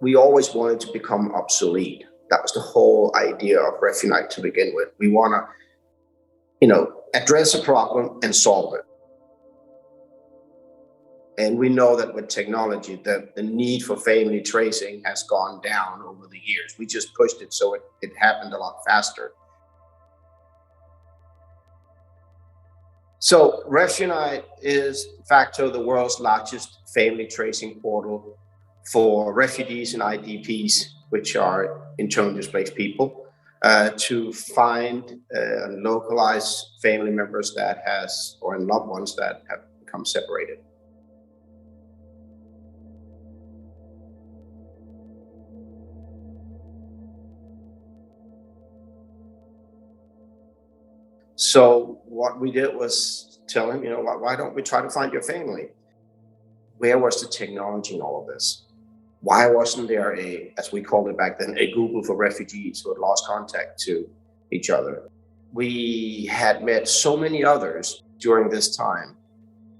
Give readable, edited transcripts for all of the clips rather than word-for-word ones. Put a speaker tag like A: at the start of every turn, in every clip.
A: we always wanted to become obsolete. That was the whole idea of Refunite to begin with. We want to, address a problem and solve it. And we know that with technology, the need for family tracing has gone down over the years. We just pushed it so it happened a lot faster. So Refunite is de facto the world's largest family tracing portal for refugees and IDPs, which are internally displaced people, to find and localize family members or loved ones that have become separated. So what we did was tell him, why don't we try to find your family? Where was the technology in all of this? Why wasn't there as we called it back then, a Google for refugees who had lost contact to each other? We had met so many others during this time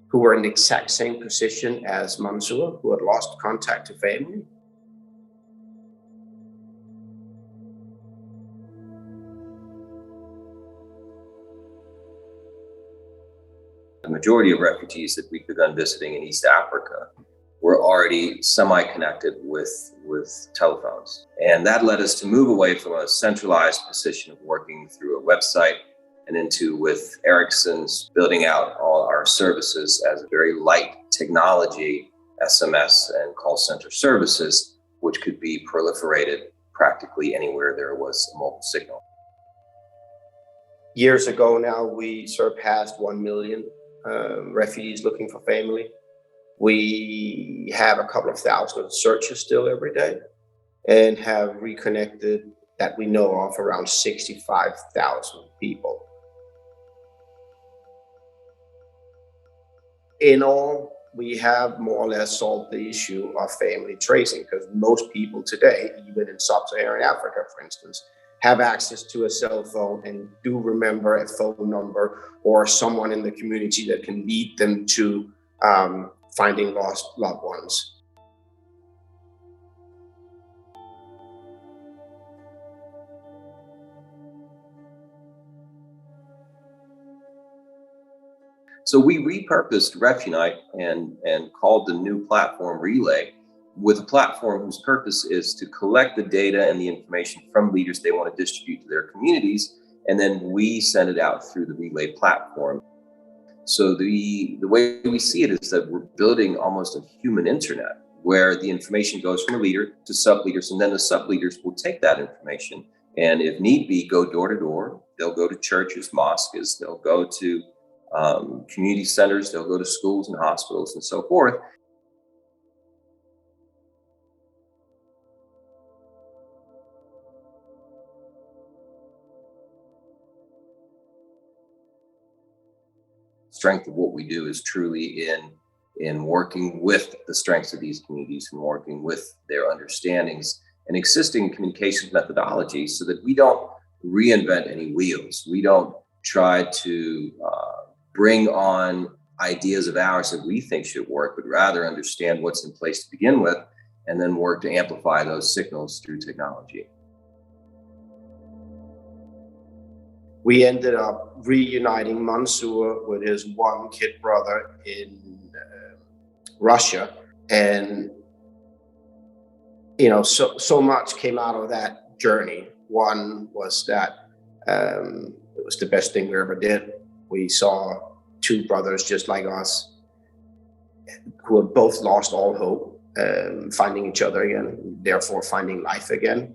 A: who were in the exact same position as Mansour, who had lost contact to family.
B: The majority of refugees that we've begun visiting in East Africa were already semi-connected with telephones. And that led us to move away from a centralized position of working through a website and into, with Ericsson's, building out all our services as a very light technology, SMS and call center services, which could be proliferated practically anywhere there was a mobile signal.
A: Years ago now, we surpassed 1 million refugees looking for family. We have a couple of thousand searches still every day and have reconnected, that we know of, around 65,000 people. In all, we have more or less solved the issue of family tracing, because most people today, even in sub-Saharan Africa, for instance, have access to a cell phone and do remember a phone number or someone in the community that can lead them to finding lost loved ones.
B: So we repurposed Refunite and called the new platform Relay, with a platform whose purpose is to collect the data and the information from leaders they want to distribute to their communities, and then we send it out through the Relay platform. So the way we see it is that we're building almost a human internet, where the information goes from a leader to sub-leaders, and then the sub-leaders will take that information and, if need be, go door to door. They'll go to churches, mosques, they'll go to community centers, they'll go to schools and hospitals and so forth. Strength of what we do is truly in working with the strengths of these communities and working with their understandings and existing communications methodologies, so that we don't reinvent any wheels. We don't try to bring on ideas of ours that we think should work, but rather understand what's in place to begin with and then work to amplify those signals through technology.
A: We ended up reuniting Mansour with his one kid brother in Russia. And, so much came out of that journey. One was that it was the best thing we ever did. We saw two brothers just like us who had both lost all hope, finding each other again, therefore finding life again.